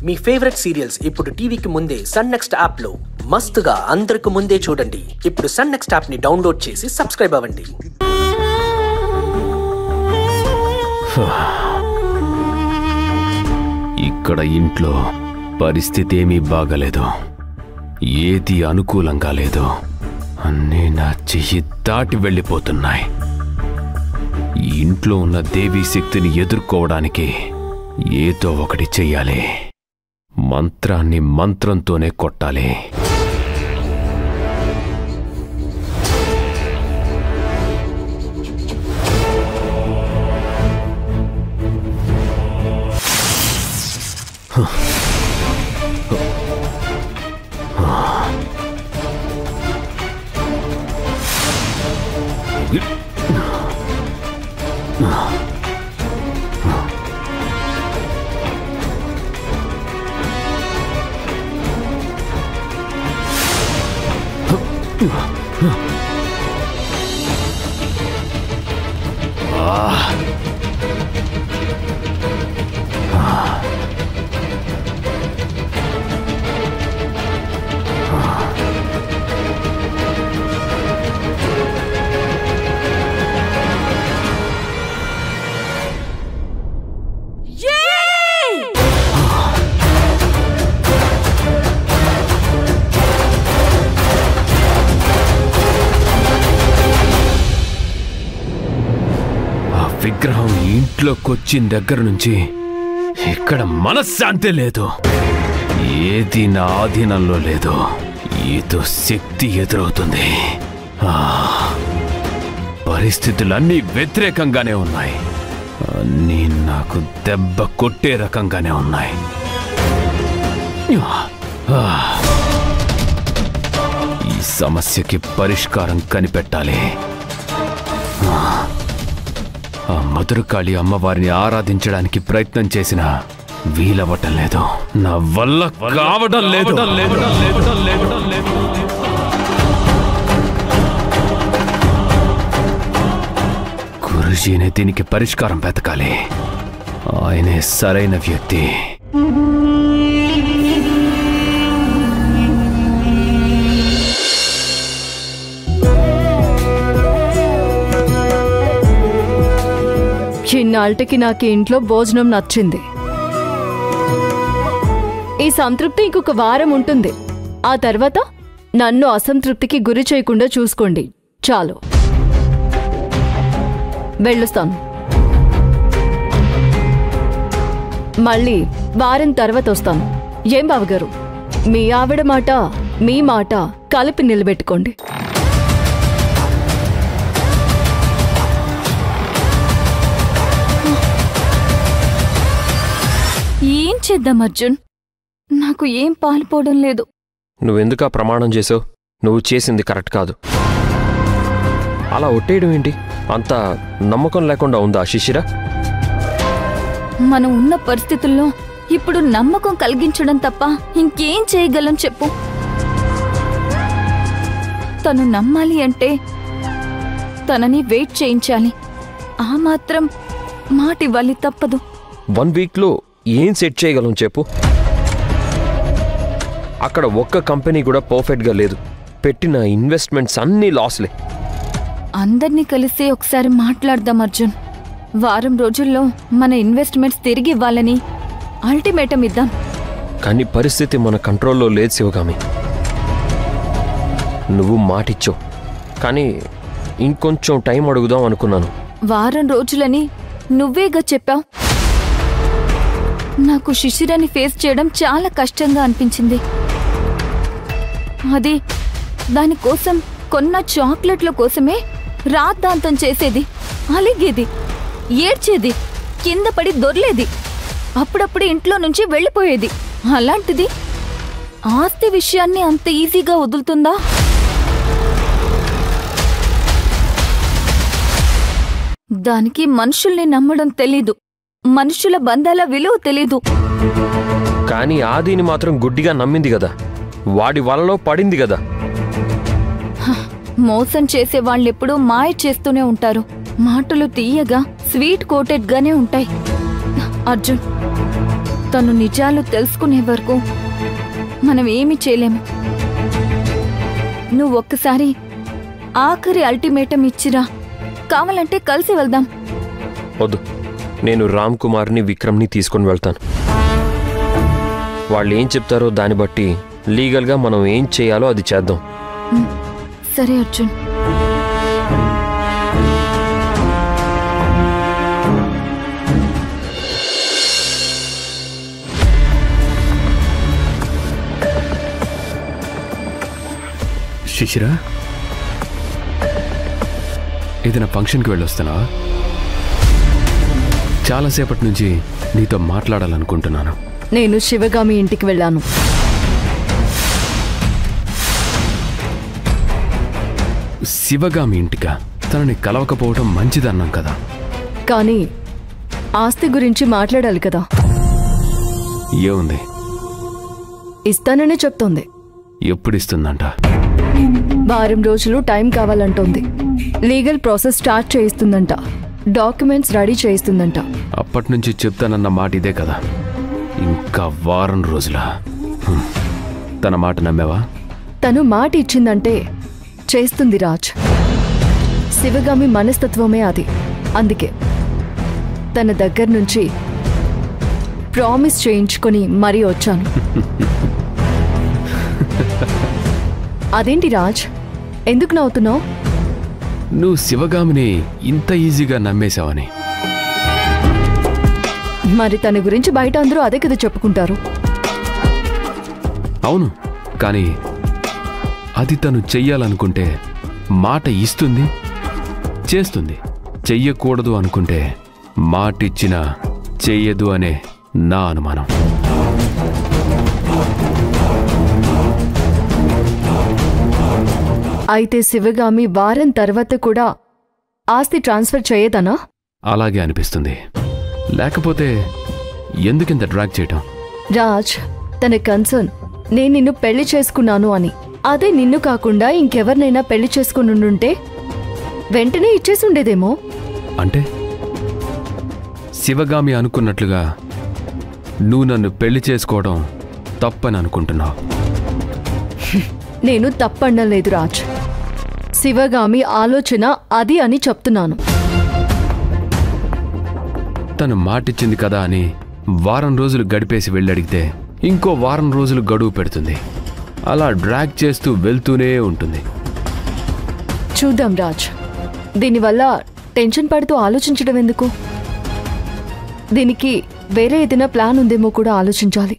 మీ favourite serials ఇప్పుడు టీవీకి ముందే సన్ నెక్స్ట్ యాప్ లో మస్తుగా అందరికి ముందే చూడండి. ఇప్పుడు సన్ నెక్స్ట్ యాప్ ని డౌన్లోడ్ చేసి సబ్స్క్రైబ్ అవ్వండి. ఇక్కడ ఇంట్లో పరిస్థితి ఏమీ బాగలేదు. ఏది అనుకూలంగా లేదు. అన్నీ నా చెయ్యి దాటి వెళ్ళిపోతున్నాయి. ఈ ఇంట్లో ఉన్న దేవీ శక్తిని ఎదుర్కోవడానికి ఏదో ఒకటి చెయ్యాలి. మంత్రాన్ని మంత్రంతోనే కొట్టాలి. విగ్రహం ఇంట్లోకి వచ్చిన దగ్గర నుంచి ఇక్కడ మనశ్శాంతి లేదు. ఏది నా ఆధీనంలో లేదు. ఏదో శక్తి ఎదురవుతుంది. పరిస్థితులన్నీ వ్యతిరేకంగానే ఉన్నాయి. అన్నీ నాకు దెబ్బ కొట్టే రకంగానే ఉన్నాయి. ఈ సమస్యకి పరిష్కారం కనిపెట్టాలి. ఆ మధురకాళి అమ్మవారిని ఆరాధించడానికి ప్రయత్నం చేసినా వీలవటం లేదు. నా వల్ల కావడం లేదు. గురుజీనే దీనికి పరిష్కారం వెతకాలి. ఆయనే సరైన వ్యక్తి. ఇన్నాళ్ళకి నాకు ఇంట్లో భోజనం నచ్చింది. ఈ సంతృప్తి ఇంకొక వారం ఉంటుంది. ఆ తర్వాత నన్ను అసంతృప్తికి గురి చేయకుండా చూసుకోండి. చాలు, వెళ్ళొస్తాను. మళ్ళీ వారం తర్వాత వస్తాను. ఏం బావగారు, మీ ఆవిడ మాట మీ మాట కలిపి నిలబెట్టుకోండి. ఏం చేద్దాం అర్జున్? నాకు ఏం పాలుపోవడం లేదు. నువ్వెందుకా ప్రమాణం చేసావు? నువ్వు చేసింది కరెక్ట్ కాదు. అలా ఒట్టేయడం ఏంటి? అంత నమ్మకం లేకుండా ఉందా శిశిర? మనం ఉన్న పరిస్థితుల్లో ఇప్పుడు నమ్మకం కలిగించడం తప్ప ఇంకేం చేయగలం చెప్పు? తను నమ్మాలి అంటే తనని వెయిట్ చేయించాలి. ఆ మాత్రం మాట ఇవ్వాలి, తప్పదు. 1 వీక్లో ఏం సెట్ చేయగలం చెప్పు? అక్కడ ఒక్క కంపెనీ కూడా పర్ఫెక్ట్గా లేదు. పెట్టిన ఇన్వెస్ట్మెంట్స్ అన్నీ లాస్లే. అందర్నీ కలిసి ఒకసారి మాట్లాడదాం అర్జున్. వారం రోజుల్లో మన ఇన్వెస్ట్మెంట్స్ తిరిగి ఇవ్వాలని అల్టిమేటం ఇద్దాం. కానీ పరిస్థితి మన కంట్రోల్లో లేదు శివగామి. నువ్వు మాటిచ్చావు, కానీ ఇంకొంచెం టైం అడుగుదాం అనుకున్నాను. వారం రోజులని నువ్వేగా చెప్పావు. నాకు శిశిరని ఫేస్ చేయడం చాలా కష్టంగా అనిపించింది. అది దానికోసం కొన్న చాక్లెట్ల కోసమే రాద్ధాంతం చేసేది, అలిగేది, ఏడ్చేది, కింద పడి దొర్లేది, అప్పుడప్పుడు ఇంట్లో నుంచి వెళ్ళిపోయేది. అలాంటిది ఆస్తి విషయాన్ని అంత ఈజీగా వదులుతుందా? దానికి మనుషుల్ని నమ్మడం తెలీదు. మనుషుల బంధాల విలువ తెలీదు. కానీ ఆదిని మాత్రం గుడ్డిగా నమ్మింది కదా. వాడి వలలో పడింది కదా. మోసం చేసే వాళ్ళెప్పుడూ మాయ చేస్తూనే ఉంటారు. మాటలు తీయగా స్వీట్ కోటెడ్ గానే ఉంటాయి. అర్జున్, తను నిజాలు తెలుసుకునే వరకు మనం ఏమీ చేయలేము. నువ్వు ఒక్కసారి ఆఖరి అల్టిమేటం ఇచ్చిరా, కావాలంటే కలిసి వెళ్దాం. వద్దు, నేను రామ్ కుమార్ని విక్రమ్ని తీసుకొని వెళ్తాను. వాళ్ళు ఏం చెప్తారో దాన్ని బట్టి లీగల్గా మనం ఏం చేయాలో అది చేద్దాం. సరే అర్జున్. శిశిరా, ఏదైనా ఫంక్షన్కి వెళ్ళొస్తున్నావా? చాలాసేపటి నుంచి నీతో మాట్లాడాలనుకుంటున్నాను. నేను శివగామి ఇంటికి వెళ్ళాను. శివగామి ఇంటికా? తనని కలవకపోవడం మంచిదన్నాం కదా. కానీ ఆస్తి గురించి మాట్లాడాలి కదా. ఏముంది? ఇస్తాననే చెప్తోంది. ఎప్పుడిస్తుందంట? వారం రోజులు టైం కావాలంటోంది. లీగల్ ప్రాసెస్ స్టార్ట్ చేయిస్తుందంట. డాక్యుమెంట్స్ రెడీ చేయిస్తుందంట. అప్పటి నుంచి చెప్తానన్న మాట ఇదే కదా. ఇంకా వారం రోజులా? తన మాట నమ్మావా? తను మాట ఇచ్చిందంటే చేస్తుంది రాజ్. శివగామి మనస్తత్వమే అది. అందుకే తన దగ్గర నుంచి ప్రామిస్ చేయించుకొని మరీ వచ్చాను. అదేంటి రాజ్, ఎందుకు నవ్వుతున్నావు? నువ్వు శివగామిని ఇంత ఈజీగా నమ్మేశావని. మరి తన గురించి బయట అందరూ అదే కదా చెప్పుకుంటారు. అవును, కానీ అది తను చెయ్యాలనుకుంటే మాట ఇస్తుంది, చేస్తుంది. చెయ్యకూడదు అనుకుంటే మాటిచ్చినా చెయ్యదు అనే నా అనుమానం. అయితే శివగామి వారం తర్వాత కూడా ఆస్తి ట్రాన్స్ఫర్ చేయదనా? అలాగే అనిపిస్తుంది. లేకపోతే ఎందుకింత డ్రాగ్ చేయటం? రాజ్, తన కన్సర్న్ నేను నిన్ను పెళ్లి చేసుకున్నాను అని. అదే నిన్ను కాకుండా ఇంకెవరినైనా పెళ్లి చేసుకుని ఉండుంటే వెంటనే ఇచ్చేసి ఉండేదేమో. అంటే శివగామి అనుకున్నట్లుగా నువ్వు నన్ను పెళ్లి చేసుకోవడం తప్పని అనుకుంటున్నావు? నేను తప్పనలేదు రాజ్. శివగామి ఆలోచన అది అని చెప్తున్నాను. తను మాటిచ్చింది కదా అని వారం రోజులు గడిపేసి వెళ్ళడిగితే ఇంకో వారం రోజులు గడువు పెడుతుంది. అలా డ్రాగ్ చేస్తూ వెళ్తూనే ఉంటుంది. చూద్దాం రాజ్. దీనివల్ల టెన్షన్ పడుతూ ఆలోచించడం ఎందుకు? దీనికి వేరే ఏదైనా ప్లాన్ ఉందేమో కూడా ఆలోచించాలి.